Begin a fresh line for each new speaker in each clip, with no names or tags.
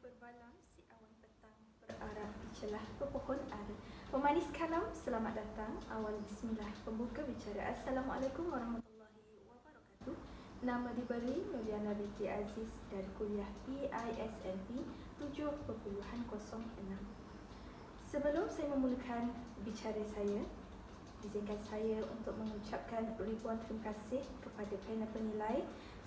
berbalam si awan petang berarah di celah pepohon ara. Pemanis kalam, selamat datang. Awal bismillah, pembuka bicara. Assalamualaikum warahmatullahi wabarakatuh. Nama diberi Nuriana binti Aziz dari kuliah PISLP 7.06. Sebelum saya memulakan bicara saya, izinkan saya untuk mengucapkan ribuan terima kasih kepada panel penilai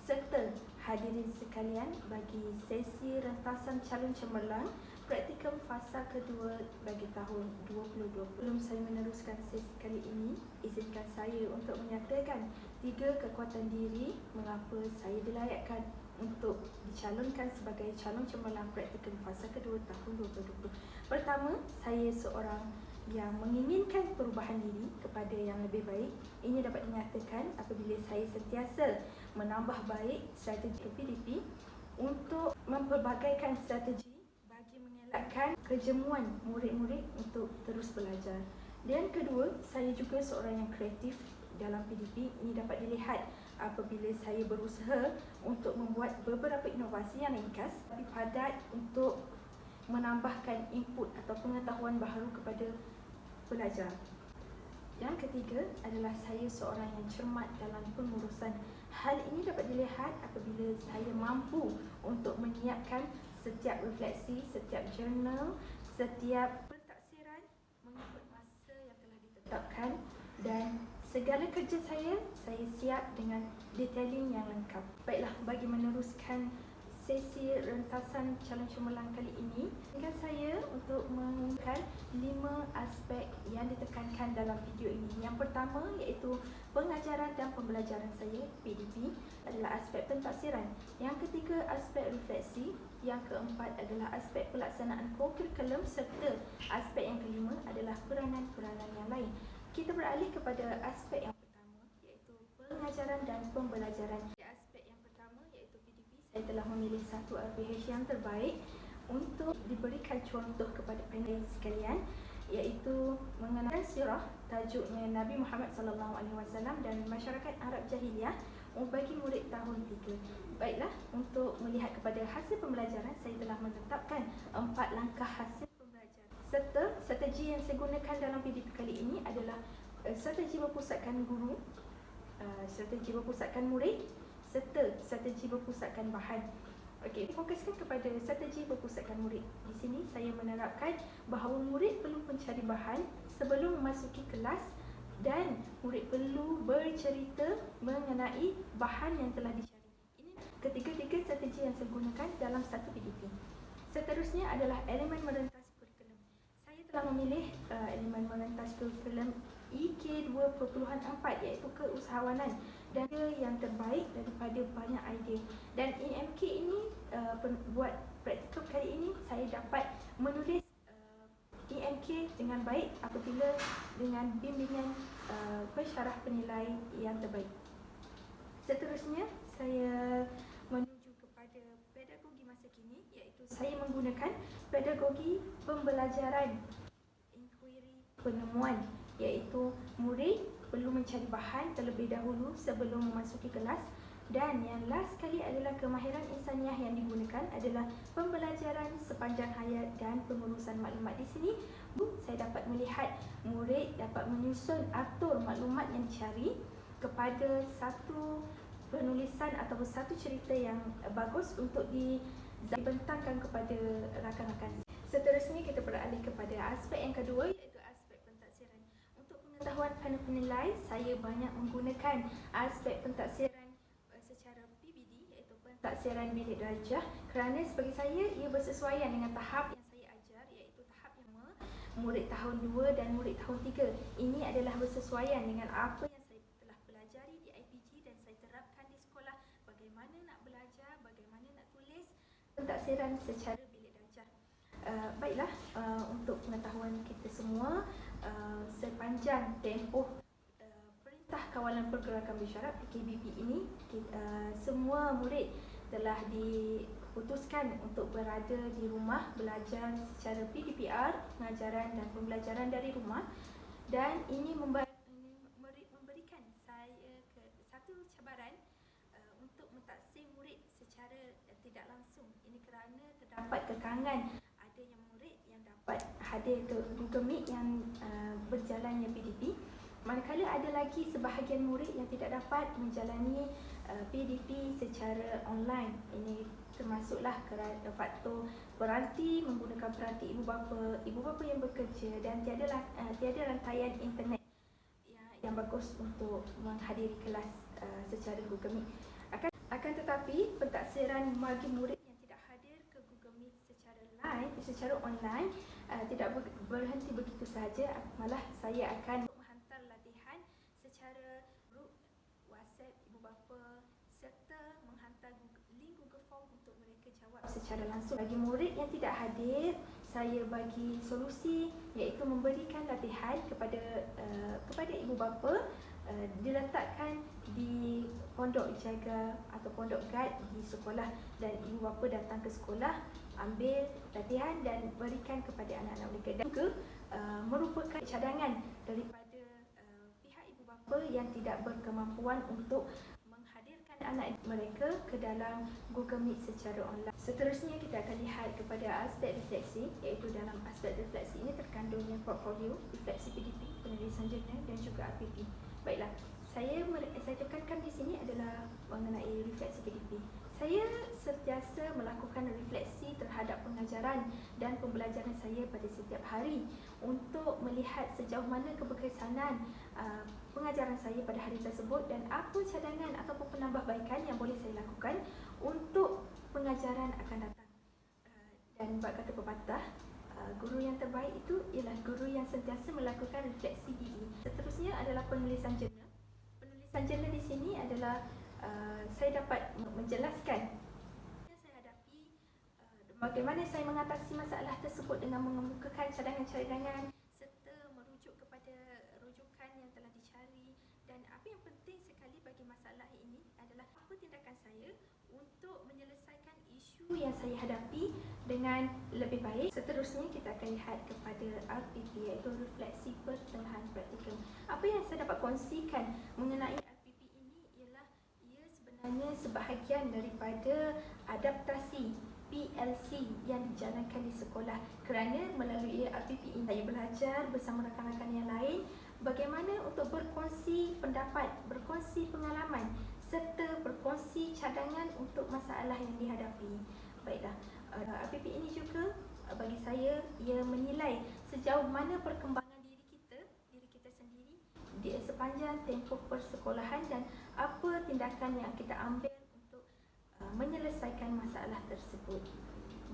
serta hadirin sekalian bagi sesi rentasan calon cemerlang praktikum fasa kedua bagi tahun 2020. Sebelum saya meneruskan sesi kali ini, izinkan saya untuk menyatakan 3 kekuatan diri mengapa saya dilayakkan untuk dicalonkan sebagai calon cemerlang praktikum fasa kedua tahun 2020. Pertama, saya seorang yang menginginkan perubahan diri kepada yang lebih baik. Ini dapat dinyatakan apabila saya sentiasa menambah baik strategi PDP untuk mempelbagaikan strategi bagi mengelakkan kejemuan murid-murid untuk terus belajar. Dan kedua, saya juga seorang yang kreatif dalam PDP. Ini dapat dilihat apabila saya berusaha untuk membuat beberapa inovasi yang ringkas tapi padat untuk menambahkan input atau pengetahuan baharu kepada pelajar. Yang ketiga adalah saya seorang yang cermat dalam pengurusan. Hal ini dapat dilihat apabila saya mampu untuk menyiapkan setiap refleksi, setiap jurnal, setiap pentaksiran mengikut masa yang telah ditetapkan, dan segala kerja saya siap dengan detailing yang lengkap. Baiklah, bagi meneruskan sesi rentasan calon cemerlang kali ini, dengan saya untuk mengumumkan 5 aspek yang ditekankan dalam video ini. Yang pertama iaitu pengajaran dan pembelajaran saya, PDP, adalah aspek pentaksiran. Yang ketiga, aspek refleksi. Yang keempat adalah aspek pelaksanaan kurikulum, serta aspek yang kelima adalah peranan-peranan yang lain. Kita beralih kepada aspek yang pertama iaitu pengajaran dan pembelajaran. Aspek yang pertama iaitu PDP, saya telah memilih satu RPH yang terbaik untuk diberikan contoh kepada panel sekalian, iaitu mengenai sirah, tajuknya Nabi Muhammad SAW dan masyarakat Arab Jahiliyah bagi murid tahun 3. Baiklah, untuk melihat kepada hasil pembelajaran, saya telah menetapkan 4 langkah hasil pembelajaran. Serta strategi yang saya gunakan dalam PDP kali ini adalah strategi berpusatkan guru, strategi berpusatkan murid, serta strategi berpusatkan bahan. Okey, fokuskan kepada strategi berpusatkan murid. Di sini saya menerapkan bahawa murid perlu mencari bahan sebelum memasuki kelas dan murid perlu bercerita mengenai bahan yang telah dicari. Ini ketiga-tiga strategi yang saya gunakan dalam satu PDP. Seterusnya adalah elemen merentas kurikulum. Saya telah memilih elemen merentas kurikulum EK 2.4 iaitu keusahawanan dan yang terbaik daripada banyak idea. Dan EMK ini buat praktikum kali ini saya dapat menulis EMK dengan baik apabila dengan bimbingan pensyarah penilai yang terbaik. Seterusnya saya menuju kepada pedagogi masa kini, iaitu saya menggunakan pedagogi pembelajaran inquiry penemuan, iaitu murid perlu mencari bahan terlebih dahulu sebelum memasuki kelas. Dan yang last sekali adalah kemahiran insaniah yang digunakan adalah pembelajaran sepanjang hayat dan pengurusan maklumat. Di sini saya dapat melihat murid dapat menyusun atur maklumat yang dicari kepada satu penulisan ataupun satu cerita yang bagus untuk dibentangkan kepada rakan-rakan. Seterusnya kita beralih kepada aspek yang kedua, iaitu aspek pentaksiran. Untuk pengetahuan panel penilai, saya banyak menggunakan aspek pentaksiran secara PBD, iaitu pentaksiran bilik darjah, kerana bagi saya ia bersesuaian dengan tahap yang saya ajar, iaitu tahap yang murid tahun 2 dan murid tahun 3. Ini adalah bersesuaian dengan apa yang saya telah pelajari di IPG dan saya terapkan di sekolah, bagaimana nak belajar, bagaimana nak tulis pentaksiran secara bilik darjah. Baiklah, untuk pengetahuan kita semua, sepanjang tempoh Perintah Kawalan Pergerakan Bersyarat PKBP ini, semua murid telah diputuskan untuk berada di rumah belajar secara PDPR, pengajaran dan pembelajaran dari rumah, dan ini memberikan saya satu cabaran untuk mentaksim murid secara tidak langsung. Ini kerana terdapat kekalahan belakangan adanya murid yang dapat hadir ke Google Meet yang berjalannya PDP, manakala ada lagi sebahagian murid yang tidak dapat menjalani PDP secara online. Ini termasuklah kerana faktor peranti, menggunakan peranti ibu bapa yang bekerja, dan tiada rantaian internet yang bagus untuk menghadiri kelas secara Google Meet. Akan tetapi pentaksiran bagi murid yang tidak hadir ke Google Meet secara online tidak berhenti begitu sahaja. Malah saya akan menghantar latihan secara grup WhatsApp ibu bapa serta menghantar link Google Form untuk mereka jawab secara langsung. Bagi murid yang tidak hadir, saya bagi solusi iaitu memberikan latihan kepada ibu bapa, diletakkan di pondok jaga atau pondok guard di sekolah, dan ibu bapa datang ke sekolah, ambil latihan dan berikan kepada anak-anak mereka. Dan juga merupakan cadangan daripada pihak ibu bapa yang tidak berkemampuan untuk menghadirkan anak mereka ke dalam Google Meet secara online. Seterusnya kita akan lihat kepada aspek refleksi, iaitu dalam aspek refleksi ini terkandungnya portfolio, refleksi PDP, penulisan jurnal dan juga RPP. Baiklah, saya tekankan di sini adalah mengenai refleksi PDP. Saya sentiasa melakukan refleksi terhadap pengajaran dan pembelajaran saya pada setiap hari untuk melihat sejauh mana keberkesanan pengajaran saya pada hari tersebut dan apa cadangan ataupun penambahbaikan yang boleh saya lakukan untuk pengajaran akan datang. Dan bab kata pepatah, guru yang terbaik itu ialah guru yang sentiasa melakukan refleksi diri. Seterusnya adalah penulisan jurnal. Penulisan jurnal di sini adalah saya dapat menjelaskan saya hadapi, bagaimana saya mengatasi masalah tersebut dengan mengemukakan cadangan-cadangan serta merujuk kepada rujukan yang telah dicari. Dan apa yang penting sekali bagi masalah ini adalah apa tindakan saya untuk menyelesaikan isu yang saya hadapi dengan lebih baik. Seterusnya kita akan lihat kepada RPP, iaitu refleksi pertengahan praktikum. Apa yang saya dapat kongsikan mengenai RPP ini ialah ia sebenarnya sebahagian daripada adaptasi PLC yang dijalankan di sekolah, kerana melalui RPP ini saya belajar bersama rakan-rakan yang lain bagaimana untuk berkongsi pendapat, berkongsi pengalaman serta berkongsi cadangan untuk masalah yang dihadapi. Baiklah, RPP ini juga bagi saya ia menilai sejauh mana perkembangan diri kita sendiri di sepanjang tempoh persekolahan dan apa tindakan yang kita ambil untuk menyelesaikan masalah tersebut.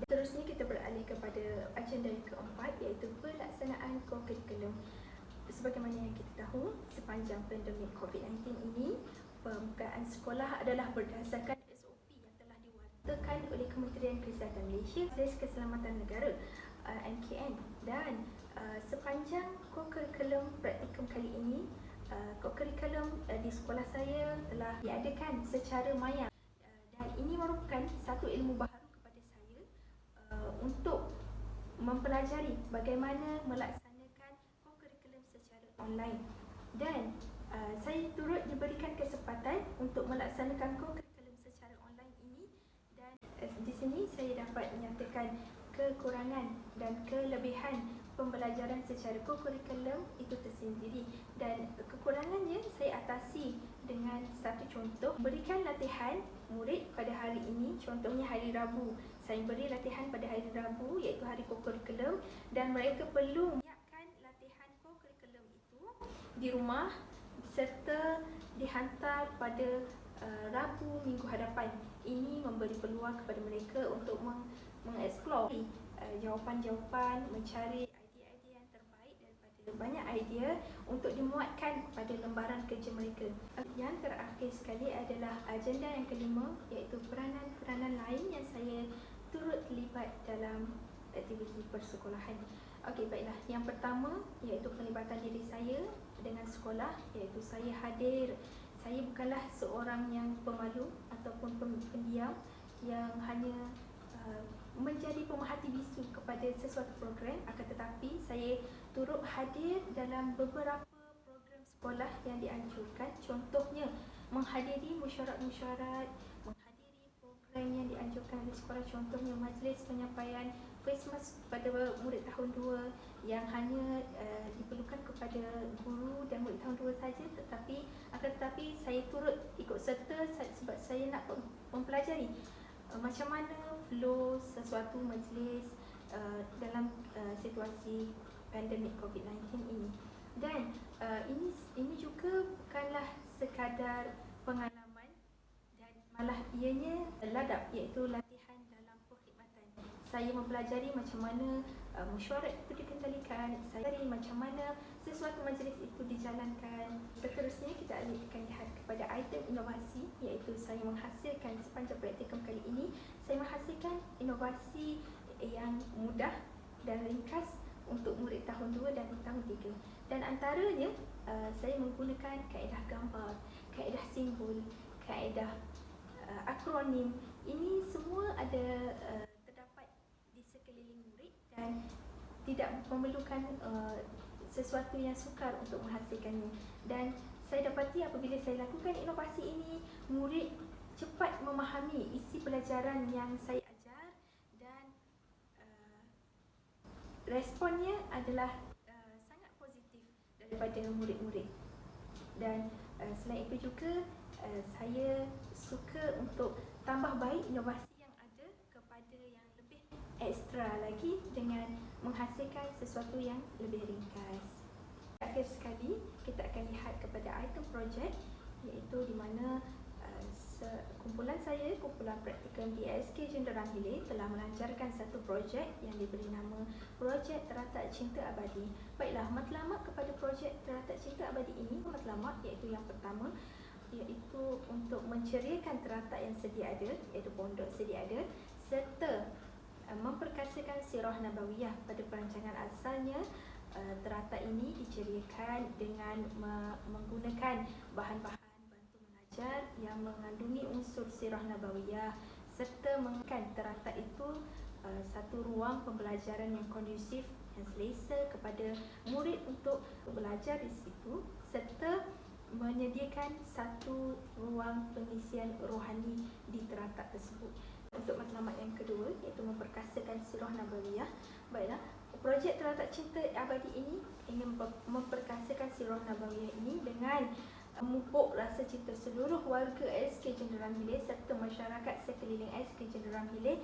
Dan seterusnya kita beralih kepada agenda yang keempat, iaitu pelaksanaan kurikulum. Sebagaimana yang kita tahu, sepanjang pandemik COVID-19 ini, pembukaan sekolah adalah berdasarkan SOP yang telah diwartakan oleh Kementerian Kesihatan Malaysia, Majlis Keselamatan Negara MKN. Dan sepanjang kurikulum praktikum kali ini, kurikulum di sekolah saya telah diadakan secara maya, dan ini merupakan satu ilmu baharu kepada saya untuk mempelajari bagaimana melaksanakan kurikulum secara online. Dan saya turut diberikan kesempatan untuk melaksanakan kurikulum secara online ini, dan di sini saya dapat menyatakan kekurangan dan kelebihan pembelajaran secara kurikulum itu tersendiri. Dan kekurangannya saya atasi dengan satu contoh, berikan latihan murid pada hari ini. Contohnya hari Rabu, saya beri latihan pada hari Rabu, iaitu hari kurikulum, dan mereka perlu menyiapkan latihan kurikulum itu di rumah serta dihantar pada Rabu minggu hadapan. Ini memberi peluang kepada mereka untuk mengeksplor jawapan-jawapan, mencari idea-idea yang terbaik daripada banyak idea untuk dimuatkan pada lembaran kerja mereka. Yang terakhir sekali adalah agenda yang kelima, iaitu peranan-peranan lain yang saya turut terlibat dalam aktiviti persekolahan. Okey, baiklah. Yang pertama iaitu pelibatan diri saya dengan sekolah, iaitu saya hadir. Saya bukanlah seorang yang pemalu ataupun pendiam yang hanya menjadi pemerhati bisu kepada sesuatu program, akan tetapi saya turut hadir dalam beberapa program sekolah yang dianjurkan. Contohnya menghadiri mesyuarat-mesyuarat, menghadiri program yang dianjurkan oleh sekolah, contohnya majlis penyampaian face mask pada murid tahun 2 yang hanya diperlukan kepada guru dan murid tahun 2 saja, tetapi saya turut ikut serta sebab saya nak mempelajari macam mana flow sesuatu majlis dalam situasi pandemik COVID-19 ini. Dan ini juga bukanlah sekadar pengalaman dan malah ianya ladap, iaitu latihan dalam perkhidmatan. Saya mempelajari macam mana mesyuarat itu dikendalikan, saya dari macam mana sesuatu majlis itu dijalankan. Seterusnya kita akan lihat kepada item inovasi, iaitu saya menghasilkan sepanjang praktikum kali ini, saya menghasilkan inovasi yang mudah dan ringkas untuk murid tahun 2 dan tahun 3. Dan antaranya saya menggunakan kaedah gambar, kaedah simbol, kaedah akronim. Ini semua ada terdapat di sekeliling murid dan tidak memerlukan sesuatu yang sukar untuk menghasilkannya. Dan saya dapati apabila saya lakukan inovasi ini, murid cepat memahami isi pelajaran yang saya ajar dan responnya adalah sangat positif daripada murid-murid. Dan selain itu juga saya suka untuk tambah baik inovasi yang ada kepada yang lebih ekstra lagi dengan menghasilkan sesuatu yang lebih ringkas. Akhir sekali, kita akan lihat kepada item projek, iaitu di mana kumpulan praktikum di SK Jenderang Hilir telah melancarkan satu projek yang diberi nama Projek Teratak Cinta Abadi. Baiklah, matlamat kepada projek Teratak Cinta Abadi ini, matlamat iaitu yang pertama, iaitu untuk menceriakan teratak yang sedia ada, iaitu pondok sedia ada, serta memperkasakan sirah nabawiyah. Pada perancangan asalnya, teratak ini diceriakan dengan menggunakan bahan-bahan bantu mengajar yang mengandungi unsur sirah nabawiyah, serta menggunakan teratak itu satu ruang pembelajaran yang kondusif, yang selesa kepada murid untuk belajar di situ, serta menyediakan satu ruang pengisian rohani di teratak tersebut. Untuk matlamat yang kedua, iaitu memperkasakan sirah nabawiyah. Baiklah, projek Teratak Cinta Abadi ini ingin memperkasakan sirah nabawiyah ini dengan memupuk rasa cinta seluruh warga SK Jenderang Hilir serta masyarakat sekeliling SK Jenderang Hilir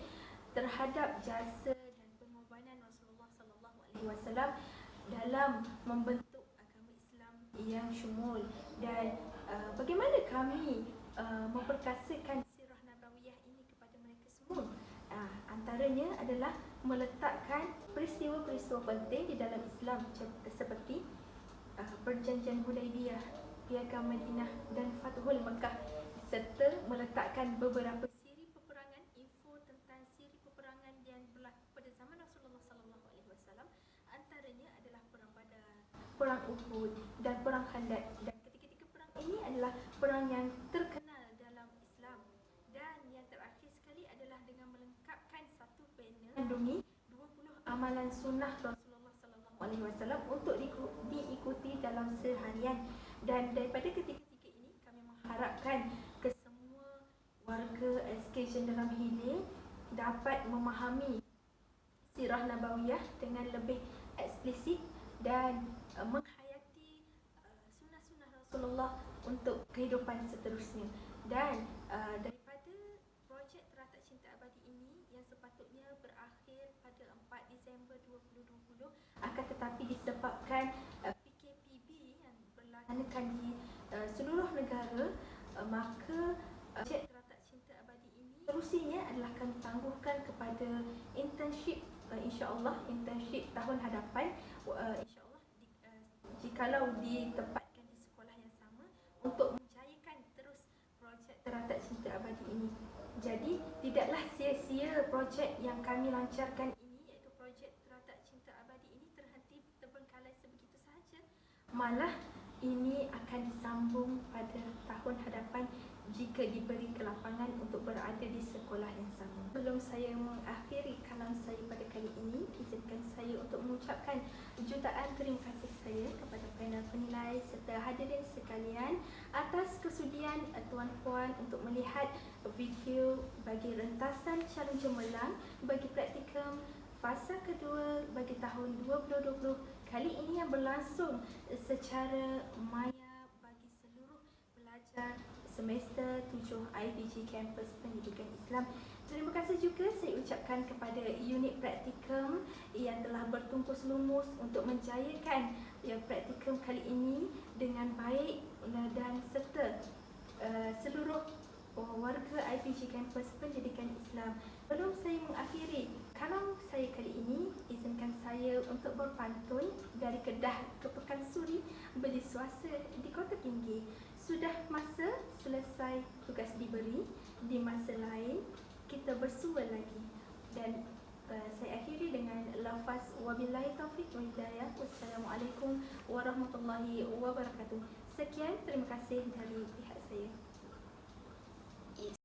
terhadap jasa dan pengorbanan Rasulullah SAW dalam membentuk agama Islam yang syumul. Dan bagaimana kami memperkasakan sirah nabawiyah ini kepada mereka semua? Antaranya adalah meletakkan peristiwa-peristiwa penting di dalam Islam seperti Perjanjian Hudaibiyah, Piagam Madinah dan Fathul Mekah, serta meletakkan beberapa siri peperangan, info tentang siri peperangan yang berlaku pada zaman Rasulullah SAW. Antaranya adalah Perang Badar, Perang Uhud dan Perang Khandaq. Dan ketiga-tiga perang ini adalah perang yang terkenal dalam Islam. Dan yang terakhir sekali adalah dengan melengkapkan satu panel mengandungi 20 amalan sunnah Rasulullah SAW untuk diikuti dalam seharian. Dan daripada ketiga-tiga ini, kami mengharapkan kesemua warga SK Jenderang Hilir dapat memahami sirah nabawiyah dengan lebih eksplisit dan menghayati sunnah-sunnah Rasulullah untuk kehidupan seterusnya. Dan daripada projek Teratak Cinta Abadi ini yang sepatutnya berakhir pada 4 Disember 2020, akan tetapi disebabkan PKPB yang berlaksanakan di seluruh negara, maka projek Teratak Cinta Abadi ini solusinya adalah kami tangguhkan kepada internship, insya-Allah internship tahun hadapan, insya-Allah jikalau ditempatkan di sekolah yang sama untuk menjayakan terus projek Teratak Cinta Abadi ini. Jadi tidaklah sia-sia projek yang kami lancarkan ini, iaitu projek Teratak Cinta Abadi ini terhenti terbengkalai sebegitu sahaja. Malah ini akan disambung pada tahun hadapan jika diberi kelapangan untuk berada di sekolah yang sama. Sebelum saya mengakhiri kalam saya pada kali ini, izinkan saya untuk mengucapkan jutaan terima kasih saya kepada panel penilai serta hadirin sekalian atas kesudian tuan-puan untuk melihat video bagi rentasan calon cemerlang bagi praktikum fasa kedua bagi tahun 2020 kali ini yang berlangsung secara maya bagi seluruh pelajar semester 7 IPG Kampus Pendidikan Islam. Terima kasih juga saya ucapkan kepada unit praktikum yang telah bertungkus lumus untuk menjayakan praktikum kali ini dengan baik dan serta seluruh warga IPG Kampus Pendidikan Islam. Sebelum saya mengakhiri kalam saya kali ini, izinkan saya untuk berpantun dari Kedah ke Pekan Suri beli suasa di Kota Tinggi. Sudah masa selesai tugas diberi, di masa lain kita bersua lagi. Dan saya akhiri dengan lafaz wabillahi taufiq wal hidayah. Wassalamualaikum warahmatullahi wabarakatuh. Sekian, terima kasih dari pihak saya.